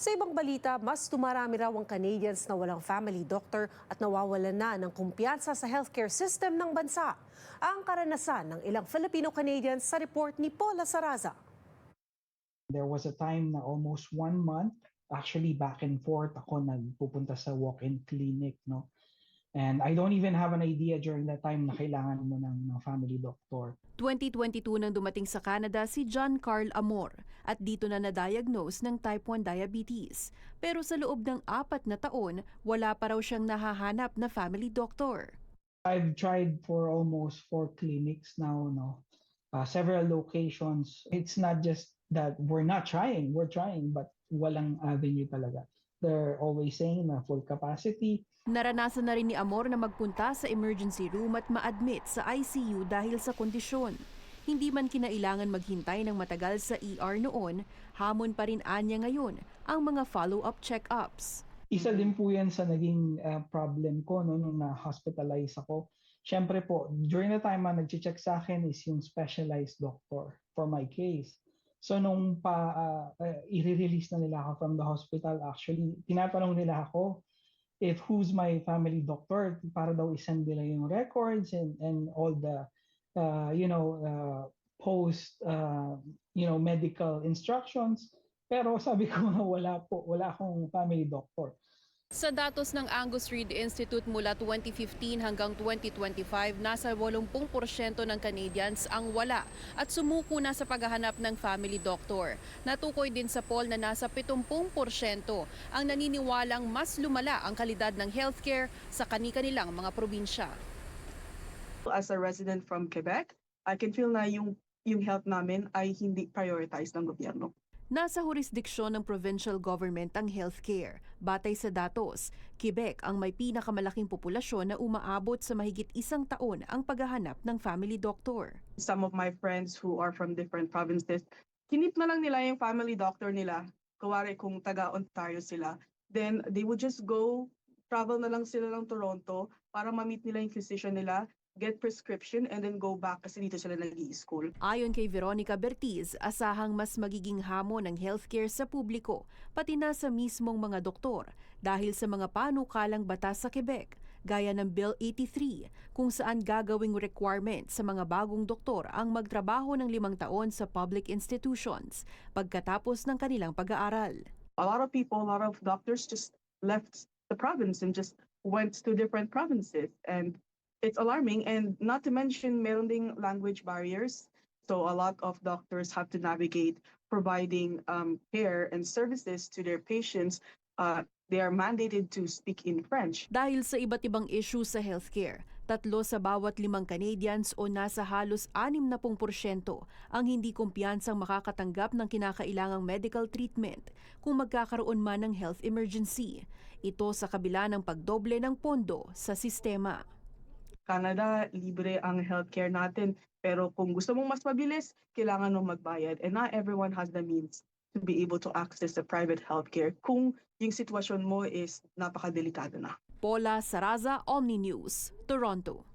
Sa ibang balita, mas tumarami raw ang Canadians na walang family doctor at nawawalan na ng kumpiyansa sa healthcare system ng bansa. Ang karanasan ng ilang Filipino-Canadians sa report ni Paula Saraza. There was a time na almost 1 month, actually back and forth ako nagpupunta sa walk-in clinic, no? And I don't even have an idea during that time na kailangan mo ng family doctor. 2022 nang dumating sa Canada si John Carl Amor at dito na na-diagnose ng type 1 diabetes. Pero sa loob ng 4 na taon, wala pa raw siyang nahahanap na family doctor. I've tried for almost 4 clinics now, no? Several locations. It's not just that we're not trying, we're trying, but walang avenue talaga. They're always saying na full capacity. Naranasan na rin ni Amor na magpunta sa emergency room at ma-admit sa ICU dahil sa kondisyon. Hindi man kinailangan maghintay ng matagal sa ER noon, hamon pa rin anya ngayon ang mga follow-up check-ups. Isa din po yan sa naging problem ko no, nung na-hospitalize ako. Siyempre po, during the time na nag-check sa akin is yung specialized doctor for my case. So nung i-release na nila ako from the hospital, actually, tinatanong nila ako if who's my family doctor para daw isend nila yung records and all the post medical instructions. Pero sabi ko na wala akong family doctor. Sa datos ng Angus Reid Institute mula 2015 hanggang 2025, nasa 80% ng Canadians ang wala at sumuko na sa paghahanap ng family doctor. Natukoy din sa poll na nasa 70% ang naniniwalang mas lumala ang kalidad ng healthcare sa kani-kanilang mga probinsya. As a resident from Quebec, I can feel na yung health namin ay hindi prioritized ng gobyerno. Nasa jurisdiksyon ng provincial government ang healthcare. Batay sa datos, Quebec ang may pinakamalaking populasyon na umaabot sa mahigit 1 taon ang paghahanap ng family doctor. Some of my friends who are from different provinces, kinip na lang nila yung family doctor nila. Kuwari kung taga-Ontario sila, then they would just travel na lang sila ng Toronto para ma-meet nila yung physician nila, get prescription, and then go back kasi dito sila nag-i-school. Ayon kay Veronica Bertiz, asahang mas magiging hamon ng healthcare sa publiko, pati na sa mismong mga doktor, dahil sa mga panukalang batas sa Quebec, gaya ng Bill 83, kung saan gagawing requirement sa mga bagong doktor ang magtrabaho ng 5 taon sa public institutions pagkatapos ng kanilang pag-aaral. A lot of doctors just left the province and just went to different provinces, and it's alarming, and not to mention meron ding language barriers. So a lot of doctors have to navigate providing care and services to their patients. They are mandated to speak in French. Dahil sa iba't ibang issue sa healthcare, 3 sa bawat 5 Canadians o nasa halos 60% ang hindi kumpiyansang makakatanggap ng kinakailangang medical treatment kung magkakaroon man ng health emergency. Ito sa kabila ng pagdoble ng pondo sa sistema. Canada, libre ang healthcare natin. Pero kung gusto mong mas mabilis, kailangan mong magbayad. And not everyone has the means to be able to access the private healthcare kung yung sitwasyon mo is napakadelikado na. Paula Saraza, Omni News, Toronto.